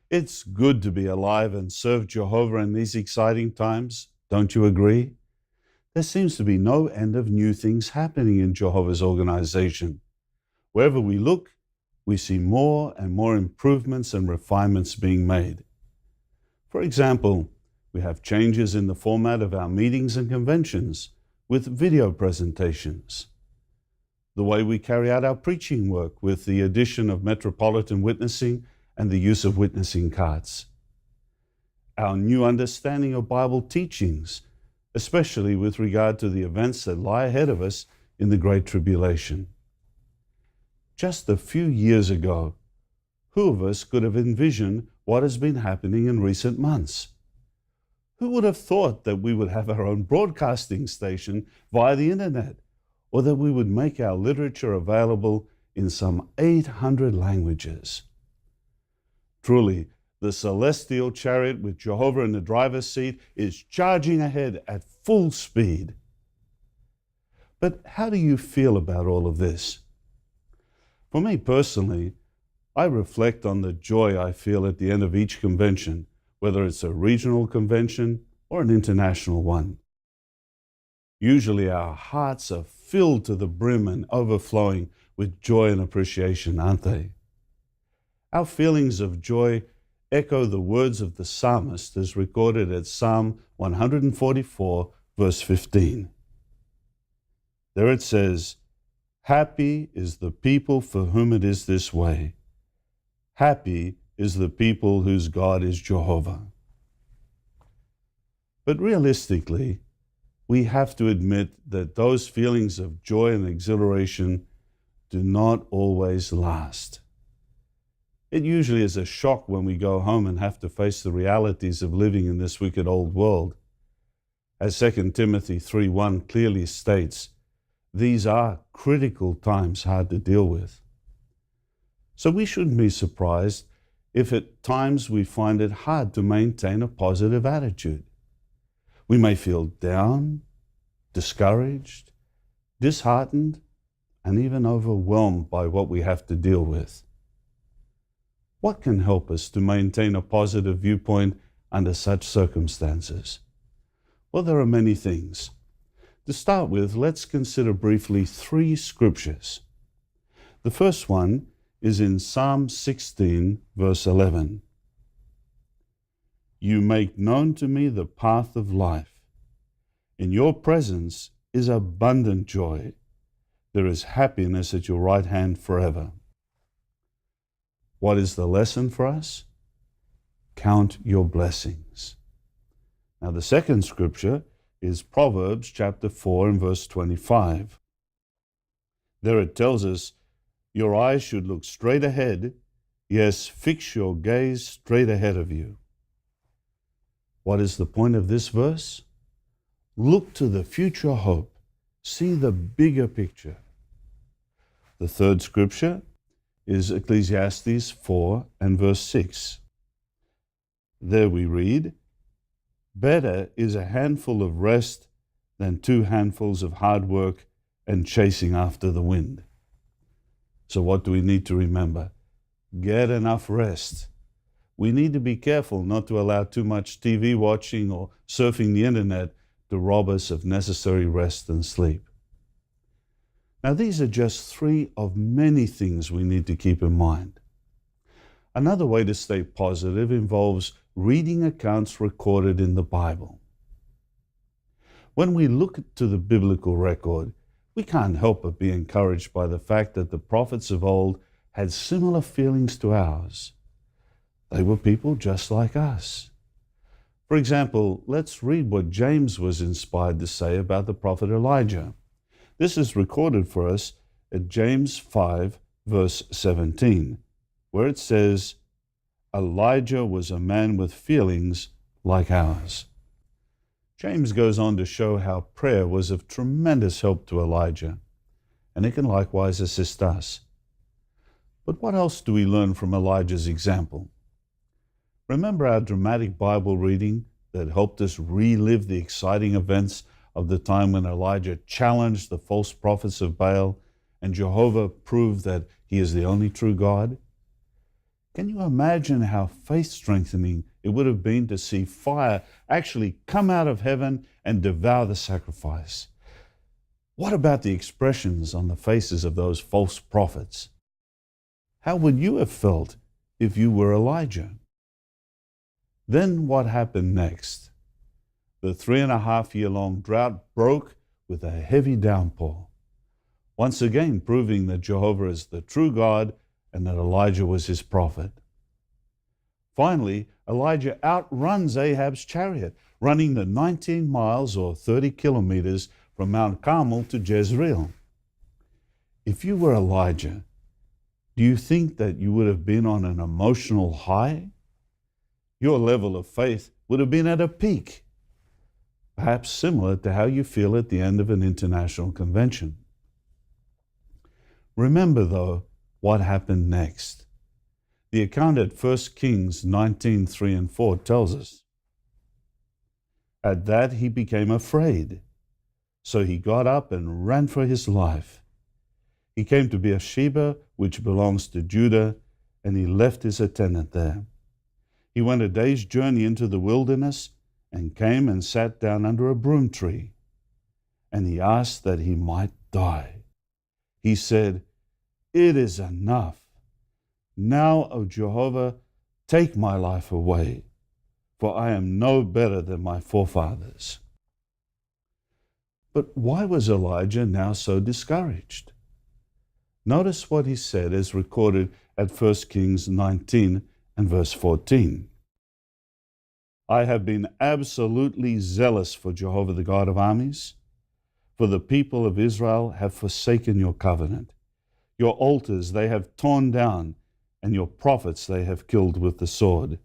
It's good to be alive and serve Jehovah in these exciting times. Don't you agree? There seems to be no end of new things happening in Jehovah's organization. Wherever we look, we see more and more improvements and refinements being made. For example, we have changes in the format of our meetings and conventions with video presentations. The way we carry out our preaching work with the addition of metropolitan witnessing and the use of witnessing cards. Our new understanding of Bible teachings, especially with regard to the events that lie ahead of us in the Great Tribulation. Just a few years ago, who of us could have envisioned what has been happening in recent months? Who would have thought that we would have our own broadcasting station via the internet, or that we would make our literature available in some 800 languages? Truly, the celestial chariot with Jehovah in the driver's seat is charging ahead at full speed. But how do you feel about all of this? For me personally, I reflect on the joy I feel at the end of each convention, whether it's a regional convention or an international one. Usually our hearts are filled to the brim and overflowing with joy and appreciation, aren't they? Our feelings of joy echo the words of the psalmist as recorded at Psalm 144, verse 15. There it says, "Happy is the people for whom it is this way. Happy is the people whose God is Jehovah." But realistically, we have to admit that those feelings of joy and exhilaration do not always last. It usually is a shock when we go home and have to face the realities of living in this wicked old world. As 2 Timothy 3:1 clearly states, these are critical times hard to deal with. So we shouldn't be surprised if at times we find it hard to maintain a positive attitude. We may feel down, discouraged, disheartened, and even overwhelmed by what we have to deal with. What can help us to maintain a positive viewpoint under such circumstances? Well, there are many things. To start with, let's consider briefly 3 scriptures. The first one is in Psalm 16, verse 11. "You make known to me the path of life. In your presence is abundant joy. There is happiness at your right hand forever." What is the lesson for us? Count your blessings. Now, the second scripture is Proverbs chapter 4 and verse 25. There it tells us, "Your eyes should look straight ahead. Yes, fix your gaze straight ahead of you." What is the point of this verse? Look to the future hope. See the bigger picture. The third scripture is Ecclesiastes 4 and verse 6. There we read, "Better is a handful of rest than 2 handfuls of hard work and chasing after the wind." So what do we need to remember? Get enough rest. We need to be careful not to allow too much TV watching or surfing the internet to rob us of necessary rest and sleep. Now, these are just 3 of many things we need to keep in mind. Another way to stay positive involves reading accounts recorded in the Bible. When we look to the biblical record, we can't help but be encouraged by the fact that the prophets of old had similar feelings to ours. They were people just like us. For example, let's read what James was inspired to say about the prophet Elijah. This is recorded for us at James 5, verse 17, where it says, "Elijah was a man with feelings like ours." James goes on to show how prayer was of tremendous help to Elijah, and it can likewise assist us. But what else do we learn from Elijah's example? Remember our dramatic Bible reading that helped us relive the exciting events of the time when Elijah challenged the false prophets of Baal and Jehovah proved that he is the only true God? Can you imagine how faith-strengthening it would have been to see fire actually come out of heaven and devour the sacrifice? What about the expressions on the faces of those false prophets? How would you have felt if you were Elijah? Then what happened next? The 3.5-year-long drought broke with a heavy downpour, once again proving that Jehovah is the true God and that Elijah was his prophet. Finally, Elijah outruns Ahab's chariot, running the 19 miles or 30 kilometers from Mount Carmel to Jezreel. If you were Elijah, do you think that you would have been on an emotional high? Your level of faith would have been at a peak, perhaps similar to how you feel at the end of an international convention. Remember, though, what happened next. The account at 1 Kings 19:3 and 4 tells us, "At that he became afraid, so he got up and ran for his life. He came to Beersheba, which belongs to Judah, and he left his attendant there. He went a day's journey into the wilderness and came and sat down under a broom tree. And he asked that he might die. He said, 'It is enough. Now, O Jehovah, take my life away, for I am no better than my forefathers.'" But why was Elijah now so discouraged? Notice what he said as recorded at 1 Kings 19 and verse 14. "I have been absolutely zealous for Jehovah the God of armies, for the people of Israel have forsaken your covenant. Your altars they have torn down, and your prophets they have killed with the sword.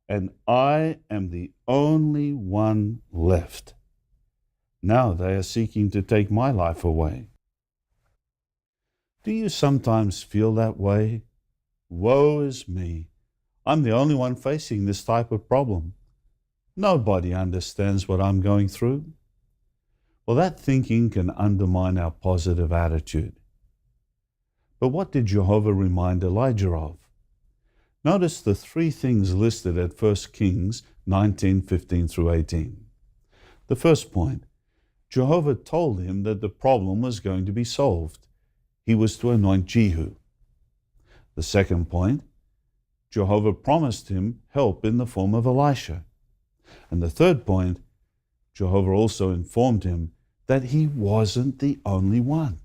And I am the only one left. Now they are seeking to take my life away." Do you sometimes feel that way? Woe is me. I'm the only one facing this type of problem. Nobody understands what I'm going through. Well, that thinking can undermine our positive attitude. But what did Jehovah remind Elijah of? Notice the three things listed at 1 Kings 19:15 through 18. The first point, Jehovah told him that the problem was going to be solved. He was to anoint Jehu. The second point, Jehovah promised him help in the form of Elisha. And the third point, Jehovah also informed him that he wasn't the only one.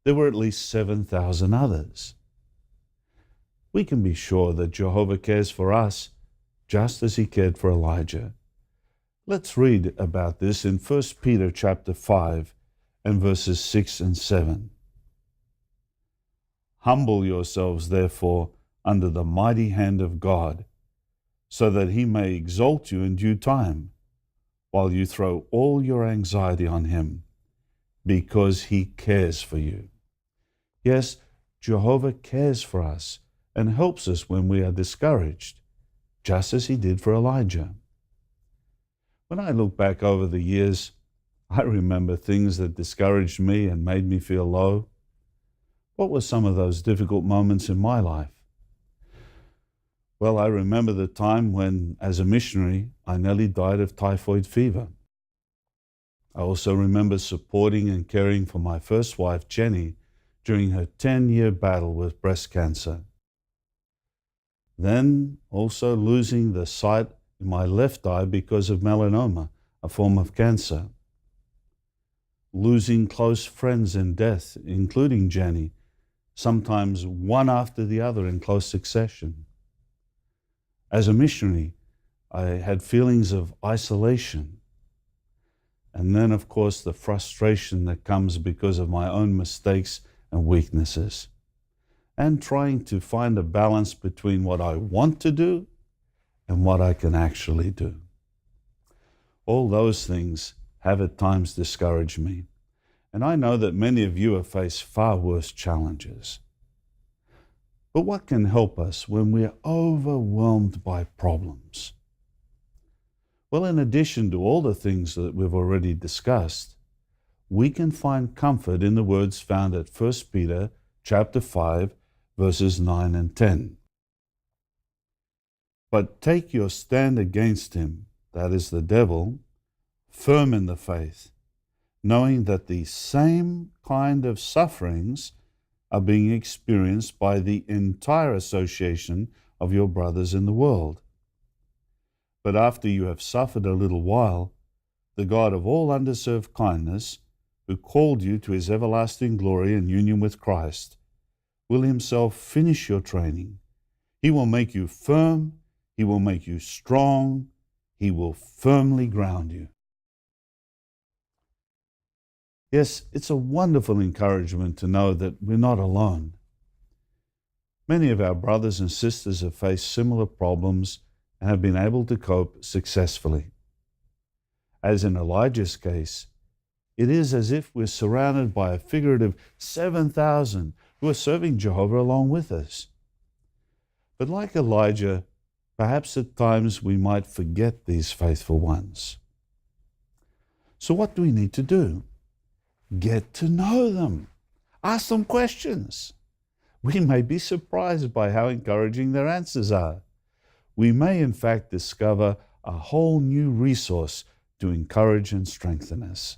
There were at least 7,000 others. We can be sure that Jehovah cares for us just as he cared for Elijah. Let's read about this in 1 Peter chapter 5 and verses 6 and 7. "Humble yourselves, therefore, under the mighty hand of God, so that he may exalt you in due time, while you throw all your anxiety on him, because he cares for you." Yes, Jehovah cares for us and helps us when we are discouraged, just as he did for Elijah. When I look back over the years, I remember things that discouraged me and made me feel low. What were some of those difficult moments in my life? Well, I remember the time when, as a missionary, I nearly died of typhoid fever. I also remember supporting and caring for my first wife, Jenny, during her 10-year battle with breast cancer. Then also losing the sight in my left eye because of melanoma, a form of cancer. Losing close friends in death, including Jenny, sometimes one after the other in close succession. As a missionary, I had feelings of isolation. And then, of course, the frustration that comes because of my own mistakes and weaknesses. And trying to find a balance between what I want to do and what I can actually do. All those things have at times discouraged me. And I know that many of you have faced far worse challenges. But what can help us when we are overwhelmed by problems? Well, in addition to all the things that we've already discussed, we can find comfort in the words found at 1 Peter chapter 5, verses 9 and 10. But take your stand against him, that is the devil, firm in the faith, knowing that the same kind of sufferings are being experienced by the entire association of your brothers in the world. But after you have suffered a little while, the God of all undeserved kindness, who called you to his everlasting glory and union with Christ, will himself finish your training. He will make you firm, he will make you strong, he will firmly ground you. Yes, it's a wonderful encouragement to know that we're not alone. Many of our brothers and sisters have faced similar problems and have been able to cope successfully. As in Elijah's case, it is as if we're surrounded by a figurative 7,000 who are serving Jehovah along with us. But like Elijah, perhaps at times we might forget these faithful ones. So what do we need to do? Get to know them. Ask them questions. We may be surprised by how encouraging their answers are. We may in fact discover a whole new resource to encourage and strengthen us.